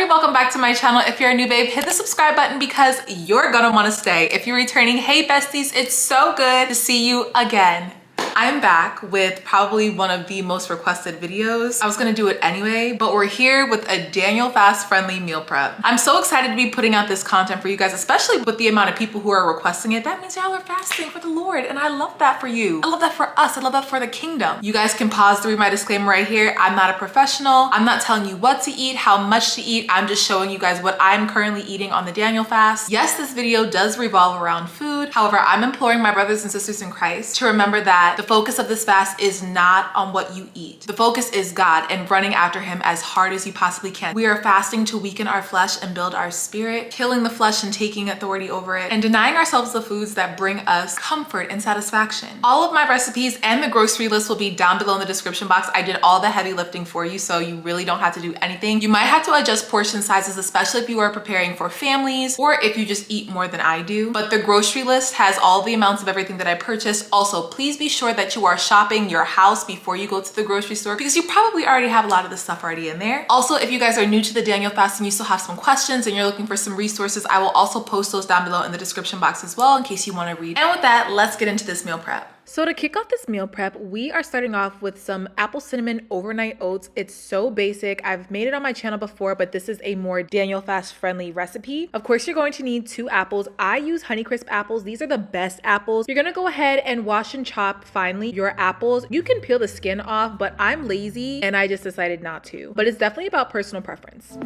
welcome back to my channel. If you're a new babe, hit the subscribe button because you're gonna wanna stay. If you're returning, hey besties, it's so good to see you again. I'm back with probably one of the most requested videos. I was gonna do it anyway, but we're here with a Daniel fast friendly meal prep. I'm so excited to be putting out this content for you guys, especially with the amount of people who are requesting it. That means y'all are fasting for the Lord, and I love that for you. I love that for us. I love that for the kingdom. You guys can pause to read my disclaimer right here. I'm not a professional. I'm not telling you what to eat, how much to eat. I'm just showing you guys what I'm currently eating on the Daniel fast. Yes, this video does revolve around food. However, I'm imploring my brothers and sisters in Christ to remember that the focus of this fast is not on what you eat. The focus is God and running after him as hard as you possibly can. We are fasting to weaken our flesh and build our spirit, killing the flesh and taking authority over it, and denying ourselves the foods that bring us comfort and satisfaction. All of my recipes and the grocery list will be down below in the description box. I did all the heavy lifting for you, so you really don't have to do anything. You might have to adjust portion sizes, especially if you are preparing for families or if you just eat more than I do. But the grocery list has all the amounts of everything that I purchased. Also, please be sure that you are shopping your house before you go to the grocery store because you probably already have a lot of the stuff already in there. Also, if you guys are new to the Daniel fast and you still have some questions and you're looking for some resources, I will also post those down below in the description box as well in case you want to read. And with that, let's get into this meal prep. So to kick off this meal prep, we are starting off with some apple cinnamon overnight oats. It's so basic. I've made it on my channel before, but this is a more Daniel fast friendly recipe. Of course, you're going to need 2 apples. I use Honeycrisp apples. These are the best apples. You're gonna go ahead and wash and chop finely your apples. You can peel the skin off, but I'm lazy and I just decided not to. But it's definitely about personal preference.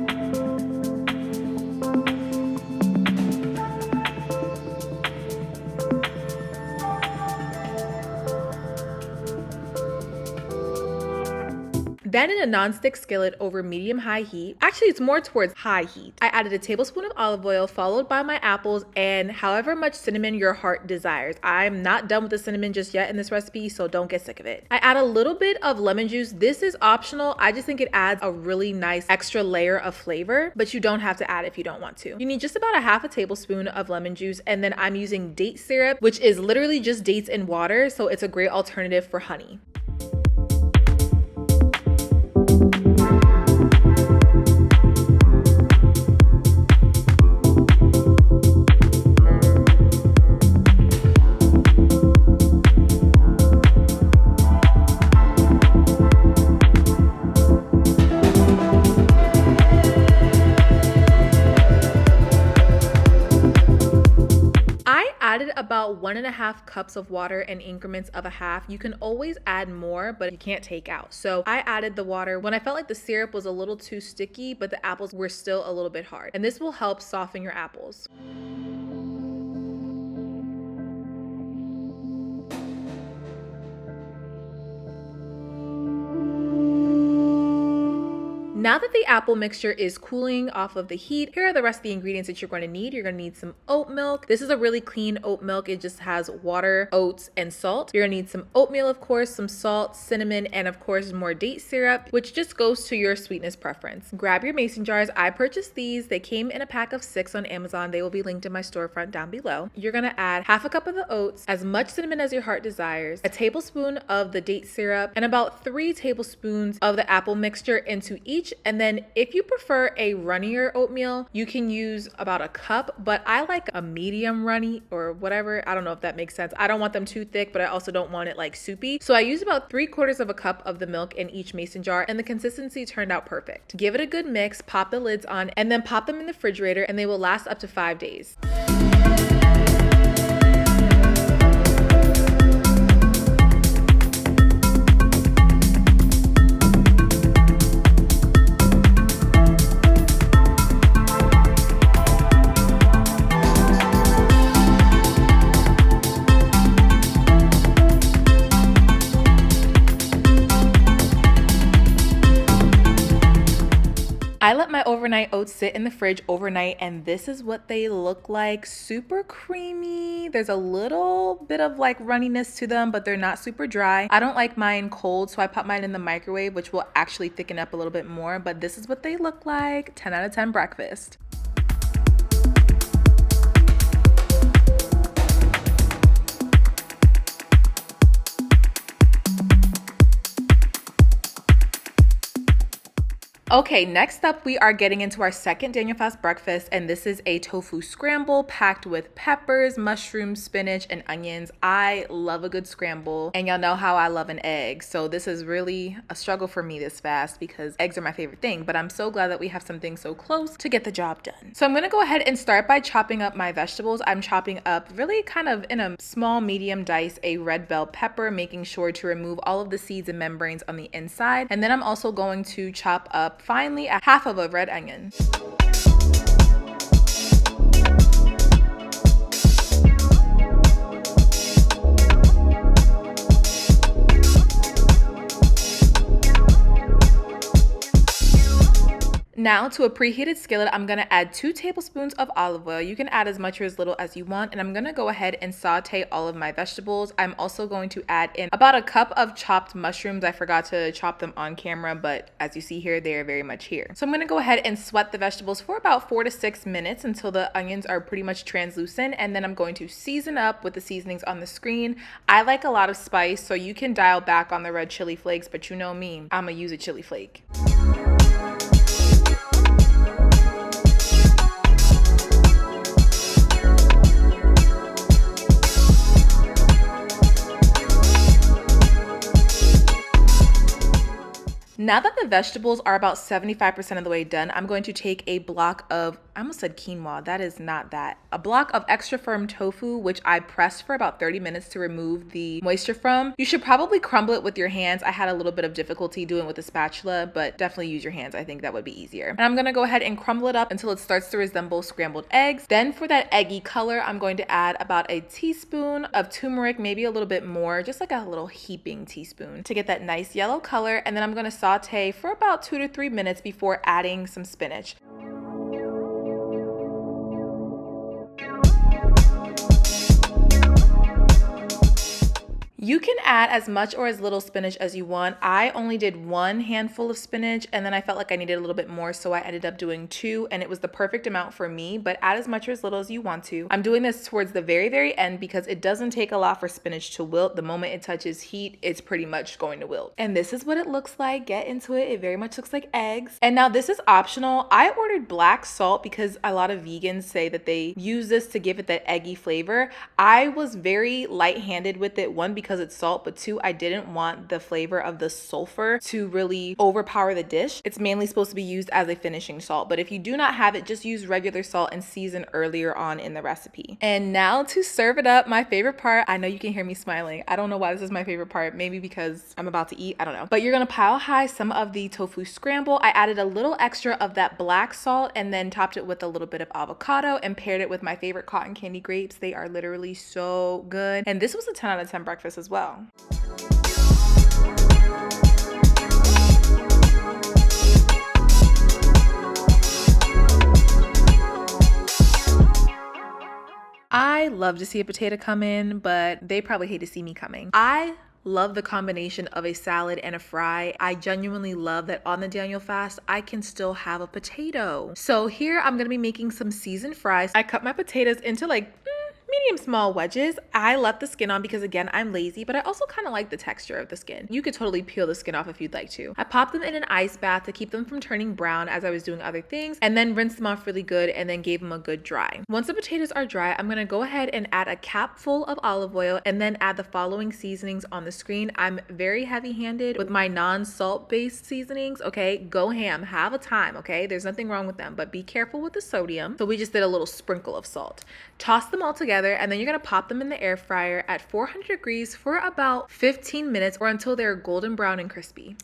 Then in a non-stick skillet over medium-high heat, actually it's more towards high heat, I added a tablespoon of olive oil followed by my apples and however much cinnamon your heart desires. I'm not done with the cinnamon just yet in this recipe, so don't get sick of it. I add a little bit of lemon juice. This is optional. I just think it adds a really nice extra layer of flavor, but you don't have to add it if you don't want to. You need just about a half a tablespoon of lemon juice, and then I'm using date syrup, which is literally just dates in water, so it's a great alternative for honey. About 1.5 cups of water in increments of a half. You can always add more, but you can't take out. So I added the water when I felt like the syrup was a little too sticky, but the apples were still a little bit hard. And this will help soften your apples. Now that the apple mixture is cooling off of the heat, here are the rest of the ingredients that you're going to need. You're going to need some oat milk. This is a really clean oat milk. It just has water, oats, and salt. You're going to need some oatmeal, of course, some salt, cinnamon, and of course more date syrup, which just goes to your sweetness preference. Grab your mason jars. I purchased these. They came in a pack of 6 on Amazon. They will be linked in my storefront down below. You're going to add half a cup of the oats, as much cinnamon as your heart desires, a tablespoon of the date syrup, and about 3 tablespoons of the apple mixture into each. And then if you prefer a runnier oatmeal, you can use about a cup, but I like a medium runny or whatever. I don't know if that makes sense. I don't want them too thick, but I also don't want it like soupy. So I use about 3/4 of a cup of the milk in each mason jar, and the consistency turned out perfect. Give it a good mix, pop the lids on, and then pop them in the refrigerator, and they will last up to 5 days. I let my overnight oats sit in the fridge overnight, and this is what they look like. Super creamy. There's a little bit of like runniness to them, but they're not super dry. I don't like mine cold, so I put mine in the microwave, which will actually thicken up a little bit more, but this is what they look like. 10 out of 10 breakfast. Okay, next up we are getting into our second Daniel Fast breakfast, and this is a tofu scramble packed with peppers, mushrooms, spinach, and onions. I love a good scramble, and y'all know how I love an egg, so this is really a struggle for me this fast because eggs are my favorite thing, but I'm so glad that we have something so close to get the job done. So I'm gonna go ahead and start by chopping up my vegetables. I'm chopping up really kind of in a small medium dice a red bell pepper, making sure to remove all of the seeds and membranes on the inside, and then I'm also going to chop up finally a half of a red onion. Now to a preheated skillet, I'm gonna add 2 tablespoons of olive oil. You can add as much or as little as you want, and I'm gonna go ahead and saute all of my vegetables. I'm also going to add in about a cup of chopped mushrooms. I forgot to chop them on camera, but as you see here, they are very much here. So I'm gonna go ahead and sweat the vegetables for about 4 to 6 minutes until the onions are pretty much translucent, and then I'm going to season up with the seasonings on the screen. I like a lot of spice, so you can dial back on the red chili flakes, but you know me, I'm gonna use a chili flake. Now that the vegetables are about 75% of the way done, I'm going to take a block of, I almost said quinoa, that is not that. A block of extra firm tofu, which I pressed for about 30 minutes to remove the moisture from. You should probably crumble it with your hands. I had a little bit of difficulty doing it with a spatula, but definitely use your hands. I think that would be easier. And I'm gonna go ahead and crumble it up until it starts to resemble scrambled eggs. Then for that eggy color, I'm going to add about a teaspoon of turmeric, maybe a little bit more, just like a little heaping teaspoon to get that nice yellow color. And then I'm gonna saute for about 2 to 3 minutes before adding some spinach. You can add as much or as little spinach as you want. I only did 1 handful of spinach, and then I felt like I needed a little bit more, so I ended up doing 2, and it was the perfect amount for me, but add as much or as little as you want to. I'm doing this towards the very, very end because it doesn't take a lot for spinach to wilt. The moment it touches heat, it's pretty much going to wilt. And this is what it looks like. Get into it. It very much looks like eggs. And now this is optional. I ordered black salt because a lot of vegans say that they use this to give it that eggy flavor. I was very light-handed with it, one, because it's salt, but 2, I didn't want the flavor of the sulfur to really overpower the dish. It's mainly supposed to be used as a finishing salt, but if you do not have it, just use regular salt and season earlier on in the recipe. And now to serve it up, my favorite part. I know you can hear me smiling. I don't know why this is my favorite part, maybe because I'm about to eat, I don't know. But you're gonna pile high some of the tofu scramble. I added a little extra of that black salt and then topped it with a little bit of avocado and paired it with my favorite cotton candy grapes. They are literally so good. And this was a 10 out of 10 breakfast as well. I love to see a potato come in, but they probably hate to see me coming. I love the combination of a salad and a fry. I genuinely love that on the Daniel fast, I can still have a potato. So here I'm gonna be making some seasoned fries. I cut my potatoes into like medium small wedges. I left the skin on because again, I'm lazy, but I also kind of like the texture of the skin. You could totally peel the skin off if you'd like to. I popped them in an ice bath to keep them from turning brown as I was doing other things, and then rinsed them off really good and then gave them a good dry. Once the potatoes are dry, I'm gonna go ahead and add a cap full of olive oil and then add the following seasonings on the screen. I'm very heavy-handed with my non-salt based seasonings, okay? Go ham, have a time, okay? There's nothing wrong with them, but be careful with the sodium. So we just did a little sprinkle of salt. Toss them all together, and then you're gonna pop them in the air fryer at 400 degrees for about 15 minutes or until they're golden brown and crispy.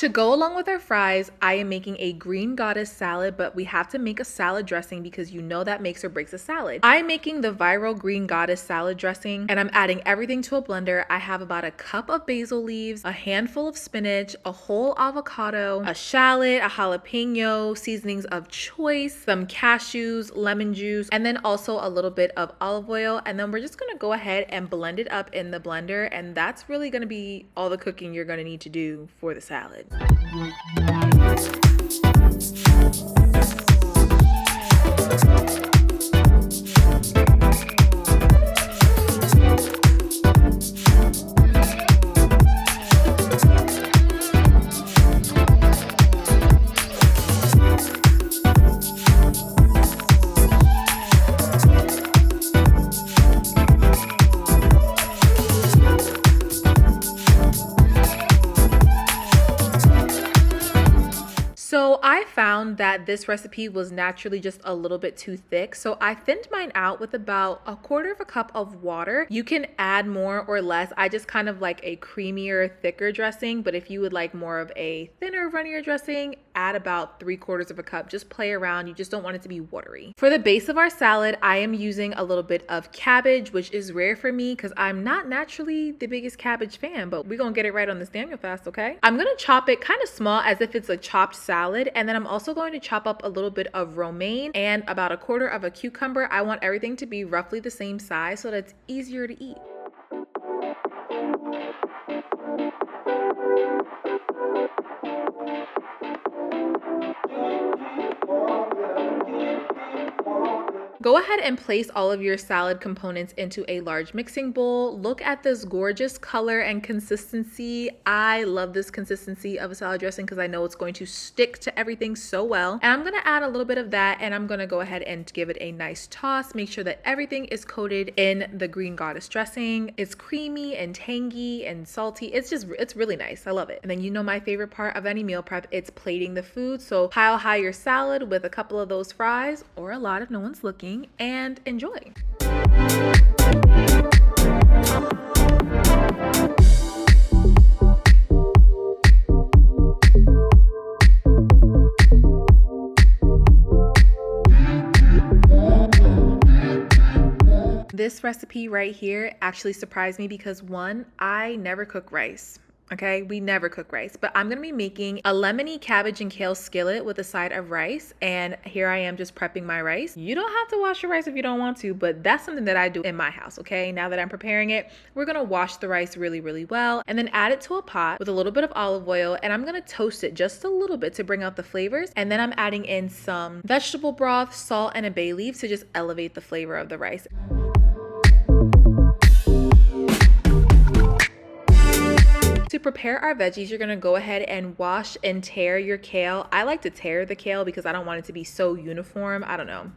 To go along with our fries, I am making a green goddess salad, but we have to make a salad dressing because you know that makes or breaks a salad. I'm making the viral green goddess salad dressing and I'm adding everything to a blender. I have about a cup of basil leaves, a handful of spinach, a whole avocado, a shallot, a jalapeno, seasonings of choice, some cashews, lemon juice, and then also a little bit of olive oil. And then we're just gonna go ahead and blend it up in the blender. And that's really gonna be all the cooking you're gonna need to do for the salad. So I found that this recipe was naturally just a little bit too thick. So I thinned mine out with about 1/4 cup of water. You can add more or less. I just kind of like a creamier, thicker dressing. But if you would like more of a thinner, runnier dressing, add about 3/4 cup. Just play around. You just don't want it to be watery. For the base of our salad, I am using a little bit of cabbage, which is rare for me because I'm not naturally the biggest cabbage fan, but we're gonna get it right on this Daniel fast, okay? I'm gonna chop it kind of small as if it's a chopped salad. And then I'm also going to chop up a little bit of romaine and about 1/4 cucumber. I want everything to be roughly the same size so that it's easier to eat. Go ahead and place all of your salad components into a large mixing bowl. Look at this gorgeous color and consistency. I love this consistency of a salad dressing because I know it's going to stick to everything so well. And I'm gonna add a little bit of that and I'm gonna go ahead and give it a nice toss. Make sure that everything is coated in the green goddess dressing. It's creamy and tangy and salty. It's really nice. I love it. And then you know my favorite part of any meal prep, it's plating the food. So pile high your salad with a couple of those fries or a lot if no one's looking, and enjoy. This recipe right here actually surprised me because one, I never cook rice. Okay, we never cook rice, but I'm gonna be making a lemony cabbage and kale skillet with a side of rice. And here I am just prepping my rice. You don't have to wash your rice if you don't want to, but that's something that I do in my house, okay? Now that I'm preparing it, we're gonna wash the rice really, really well and then add it to a pot with a little bit of olive oil and I'm gonna toast it just a little bit to bring out the flavors. And then I'm adding in some vegetable broth, salt, and a bay leaf to just elevate the flavor of the rice. To prepare our veggies, you're gonna go ahead and wash and tear your kale. I like to tear the kale because I don't want it to be so uniform. I don't know.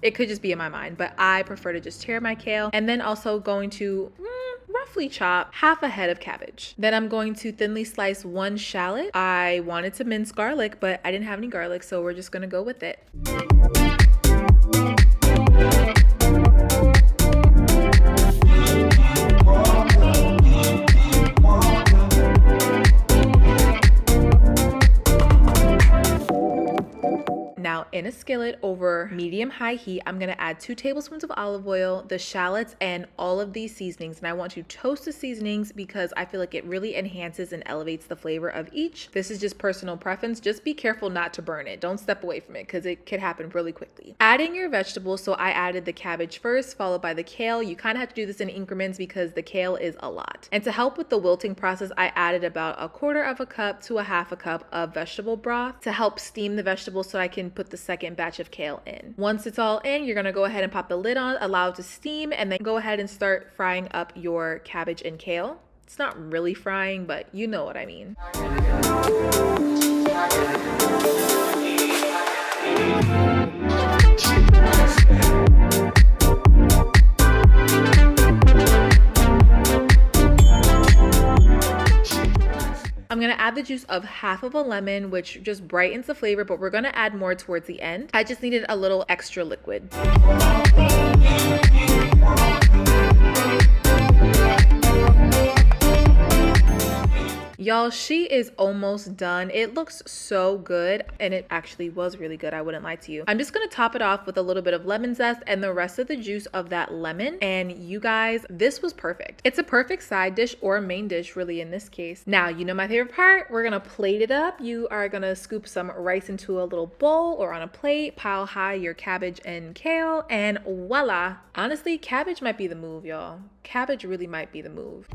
It could just be in my mind, but I prefer to just tear my kale. And then also going to roughly chop 1/2 head of cabbage. Then I'm going to thinly slice 1 shallot. I wanted to mince garlic, but I didn't have any garlic, so we're just gonna go with it. Now in a skillet over medium-high heat, I'm gonna add 2 tablespoons of olive oil, the shallots, and all of these seasonings. And I want to toast the seasonings because I feel like it really enhances and elevates the flavor of each. This is just personal preference. Just be careful not to burn it. Don't step away from it because it could happen really quickly. Adding your vegetables, so I added the cabbage first, followed by the kale. You kind of have to do this in increments because the kale is a lot. And to help with the wilting process, I added about 1/4 cup to 1/2 cup of vegetable broth to help steam the vegetables so I can put the second batch of kale in. Once it's all in, you're gonna go ahead and pop the lid on, allow it to steam, and then go ahead and start frying up your cabbage and kale. It's not really frying, but you know what I mean. I'm gonna add the juice of 1/2 of a lemon, which just brightens the flavor, but we're gonna add more towards the end. I just needed a little extra liquid. Y'all, she is almost done. It looks so good, and it actually was really good. I wouldn't lie to you. I'm just gonna top it off with a little bit of lemon zest and the rest of the juice of that lemon. And you guys, this was perfect. It's a perfect side dish or a main dish, really, in this case. Now, you know my favorite part. We're gonna plate it up. You are gonna scoop some rice into a little bowl or on a plate, pile high your cabbage and kale, and voila. Honestly, cabbage might be the move, y'all. Cabbage really might be the move.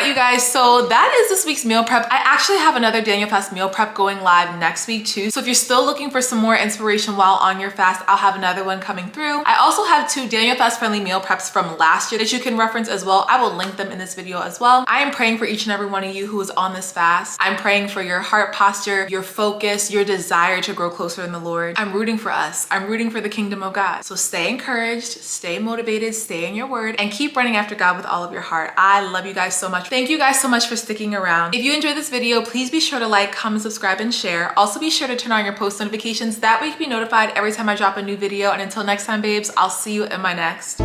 You guys, so that is this week's meal prep. I actually have another Daniel Fast meal prep going live next week too. So if you're still looking for some more inspiration while on your fast, I'll have another one coming through. I also have 2 Daniel Fast friendly meal preps from last year that you can reference as well. I will link them in this video as well. I am praying for each and every one of you who is on this fast. I'm praying for your heart posture, your focus, your desire to grow closer in the Lord. I'm rooting for us. I'm rooting for the kingdom of God. So stay encouraged, stay motivated, stay in your word, and keep running after God with all of your heart. I love you guys so much. Thank you guys so much for sticking around. If you enjoyed this video, please be sure to like, comment, subscribe, and share. Also be sure to turn on your post notifications. That way you can be notified every time I drop a new video. And until next time, babes, I'll see you in my next.